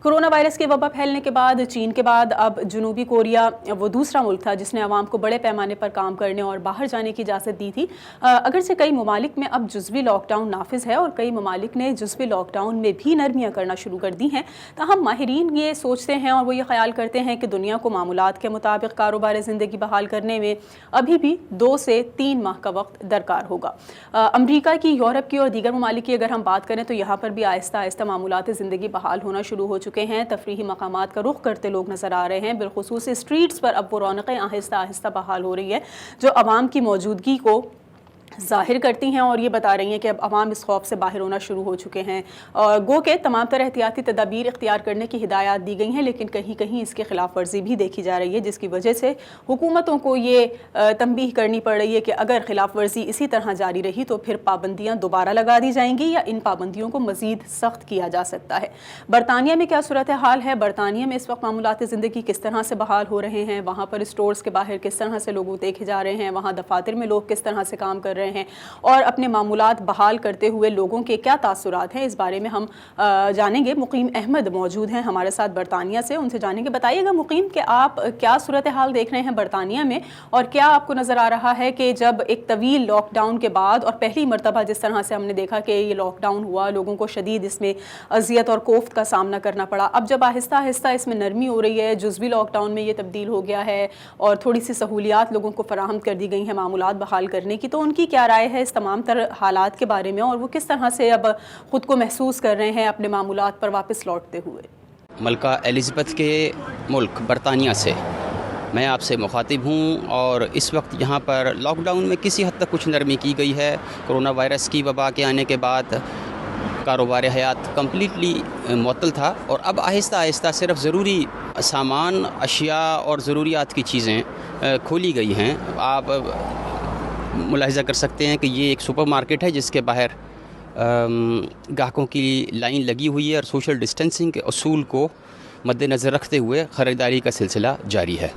Corona virus کے وبا پھیلنے کے بعد چین کے بعد اب جنوبی کوریا وہ دوسرا ملک تھا جس نے عوام کو بڑے پیمانے پر کام کرنے اور باہر جانے کی اجازت دی تھی. اگرچہ کئی ممالک میں اب جزوی لاک ڈاؤن نافذ ہے اور کئی ممالک نے جزوی لاک ڈاؤن میں بھی نرمیاں کرنا شروع کر دی ہیں، تاہم ماہرین یہ سوچتے ہیں اور وہ یہ خیال کرتے ہیں کہ دنیا کو معمولات کے مطابق کاروبار زندگی بحال کرنے میں ابھی بھی 2 سے 3 ماہ کا وقت درکار ہوگا. امریکہ کی، یورپ کی اور دیگر ممالک کی اگر ہم بات کریں تو یہاں پر بھی آہستہ آہستہ معمولات زندگی بحال ہونا شروع ہو چکے ہیں. تفریحی مقامات کا رخ کرتے لوگ نظر آ رہے ہیں، بالخصوص اسٹریٹس پر اب وہ رونقیں آہستہ آہستہ بحال ہو رہی ہے جو عوام کی موجودگی کو ظاہر کرتی ہیں اور یہ بتا رہی ہیں کہ اب عوام اس خوف سے باہر ہونا شروع ہو چکے ہیں. اور گو کہ تمام طرح احتیاطی تدابیر اختیار کرنے کی ہدایات دی گئی ہیں، لیکن کہیں کہیں اس کے خلاف ورزی بھی دیکھی جا رہی ہے، جس کی وجہ سے حکومتوں کو یہ تنبیہ کرنی پڑ رہی ہے کہ اگر خلاف ورزی اسی طرح جاری رہی تو پھر پابندیاں دوبارہ لگا دی جائیں گی یا ان پابندیوں کو مزید سخت کیا جا سکتا ہے. برطانیہ میں کیا صورتحال ہے؟ برطانیہ میں اس وقت معمولات زندگی کس طرح سے بحال ہو رہے ہیں؟ وہاں پر اسٹورز کے باہر کس طرح سے لوگ دیکھے جا رہے ہیں؟ وہاں دفاتر میں لوگ کس طرح سے کام کر رہے ہیں اور اپنے معمولات بحال کرتے ہوئے لوگوں کے کیا تاثرات ہیں؟ اس بارے میں ہم جانیں گے. مقیم احمد موجود ہیں ہمارے ساتھ برطانیہ سے، ان سے جانیں گے. بتائیے گا مقیم کہ آپ کیا صورتحال دیکھ رہے ہیں برطانیہ میں، اور کیا آپ کو نظر آ رہا ہے کہ جب ایک طویل لاک ڈاؤن کے بعد اور پہلی مرتبہ جس طرح سے ہم نے دیکھا کہ یہ لاک ڈاؤن ہوا، لوگوں کو شدید اس میں اذیت اور کوفت کا سامنا کرنا پڑا، اب جب آہستہ آہستہ اس میں نرمی ہو رہی ہے، جزوی لاک ڈاؤن میں یہ تبدیل ہو گیا ہے اور تھوڑی سی سہولیات لوگوں کو فراہم کر دی گئی ہیں معمولات بحال کرنے کی، تو ان کی کیا رائے ہے اس تمام تر حالات کے بارے میں اور وہ کس طرح سے اب خود کو محسوس کر رہے ہیں اپنے معمولات پر واپس لوٹتے ہوئے؟ ملکہ الزبتھ کے ملک برطانیہ سے میں آپ سے مخاطب ہوں، اور اس وقت یہاں پر لاک ڈاؤن میں کسی حد تک کچھ نرمی کی گئی ہے. کرونا وائرس کی وبا کے آنے کے بعد کاروبار حیات کمپلیٹلی معطل تھا، اور اب آہستہ آہستہ صرف ضروری سامان، اشیاء اور ضروریات کی چیزیں کھولی گئی ہیں. آپ ملاحظہ کر سکتے ہیں کہ یہ ایک سپر مارکیٹ ہے جس کے باہر گاہکوں کی لائن لگی ہوئی ہے اور سوشل ڈسٹینسنگ کے اصول کو مد نظر رکھتے ہوئے خریداری کا سلسلہ جاری ہے.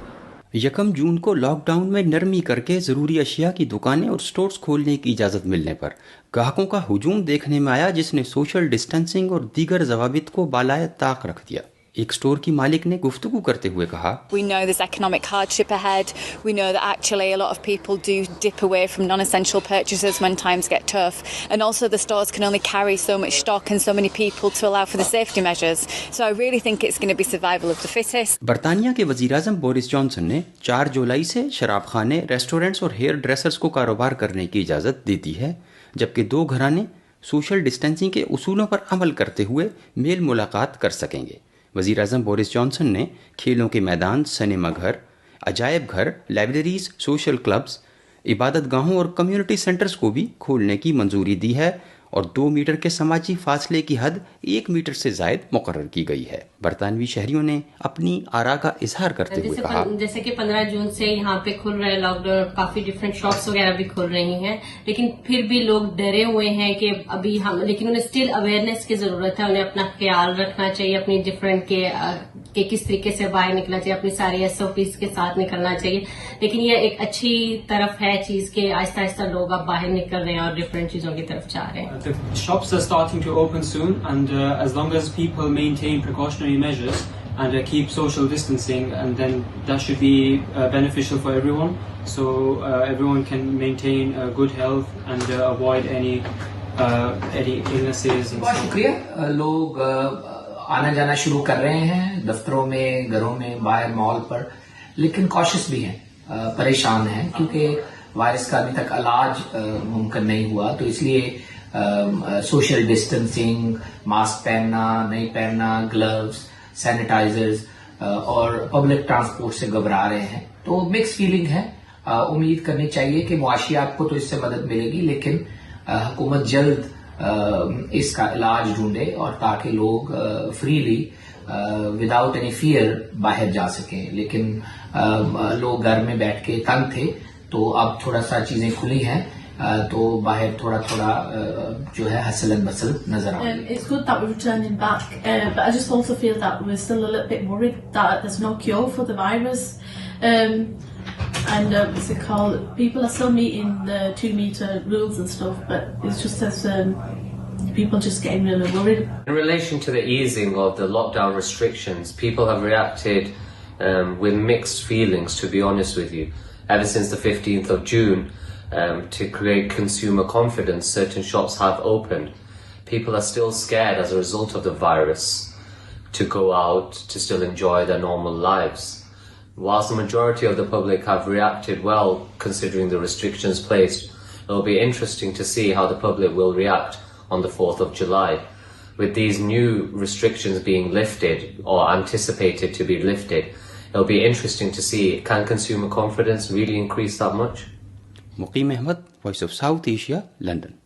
1 جون کو لاک ڈاؤن میں نرمی کر کے ضروری اشیاء کی دکانیں اور سٹورز کھولنے کی اجازت ملنے پر گاہکوں کا ہجوم دیکھنے میں آیا، جس نے سوشل ڈسٹینسنگ اور دیگر ضوابط کو بالائے طاق رکھ دیا. ایک سٹور کی مالک نے گفتگو کرتے ہوئے کہا، We know there's economic hardship ahead. We know that actually a lot of people do dip away from non-essential purchases when times get tough. And also the stores can only carry so much stock and so many people to allow for the safety measures. So I really think it's going to be survival of the fittest. برطانیہ کے وزیر اعظم Boris Johnson نے 4 جولائی سے شراب خانے، restaurants اور hair ڈریسرز کو کاروبار کرنے کی اجازت دے دی ہے، جبکہ 2 گھرانے سوشل ڈسٹینسنگ کے اصولوں پر عمل کرتے ہوئے میل ملاقات کر سکیں گے. وزیر اعظم بورس جانسن نے کھیلوں کے میدان، سنیما گھر، عجائب گھر، لائبریریز، سوشل کلبز، عبادت گاہوں اور کمیونٹی سینٹرز کو بھی کھولنے کی منظوری دی ہے، اور 2 میٹر کے سماجی فاصلے کی حد 1 میٹر سے زائد مقرر کی گئی ہے. برطانوی شہریوں نے اپنی آراء کا اظہار کرتے ہوئے کہا، جیسے کہ 15 جون سے یہاں پہ کھل رہے لاک ڈاؤن، کافی ڈفرینٹ شاپس وغیرہ بھی کھل رہی ہیں، لیکن پھر بھی لوگ ڈرے ہوئے ہیں کہ ابھی ہم، لیکن انہیں اسٹل اویئرنیس کی ضرورت ہے. انہیں اپنا خیال رکھنا چاہیے، اپنی ڈفرینٹ کہ کس طریقے سے باہر نکلنا چاہیے، اپنی ساری SOPs کے ساتھ نکلنا چاہیے. لیکن یہ ایک اچھی طرف ہے چیز کہ آہستہ آہستہ لوگ اب باہر نکل رہے ہیں اور ڈفرینٹ چیزوں کی طرف جا رہے ہیں. The shops are starting to open soon, and as long as people maintain precautionary measures and keep social distancing, and then that should be beneficial for everyone, so everyone can maintain good health and avoid any illnesses. بہت شکریہ. لوگ آنا جانا شروع کر رہے ہیں دفتروں میں، گھروں میں، باہر مال پر، لیکن کوشش بھی ہیں، پریشان ہیں کیونکہ وائرس کا ابھی تک علاج ممکن نہیں ہوا. تو اس لیے سوشل ڈسٹینسنگ، ماسک پہننا، نہیں پہننا، گلوز، سینیٹائزرز اور پبلک ٹرانسپورٹ سے گھبرا رہے ہیں. تو مکس فیلنگ ہے. امید کرنی چاہیے کہ معاشیات کو تو اس سے مدد ملے گی، لیکن حکومت جلد اس کا علاج ڈھونڈے اور تاکہ لوگ فریلی وداؤٹ اینی فیئر باہر جا سکیں. لیکن لوگ گھر میں بیٹھ کے تنگ تھے، تو اب تھوڑا سا چیزیں کھلی ہیں تو باہر تھوڑا تھوڑا جو ہے حسل بسل نظر آ رہی ہے. It's good that we're returning back, but I just also feel that we're still a little bit worried that there's no cure for the virus. And what's it called? People are still meeting the 2 meter rules and stuff, but it's just as people just getting really worried. In relation to the easing of the lockdown restrictions, people have reacted with mixed feelings, to be honest with you. Ever since the 15th of June, to create consumer confidence, certain shops have opened. People are still scared as a result of the virus to go out, to still enjoy their normal lives. Whilst the majority of the public have reacted well, considering the restrictions placed, it will be interesting to see how the public will react on the 4th of July. With these new restrictions being lifted, or anticipated to be lifted, it will be interesting to see, can consumer confidence really increase that much? Muqeem Ahmed, Voice of South Asia, London.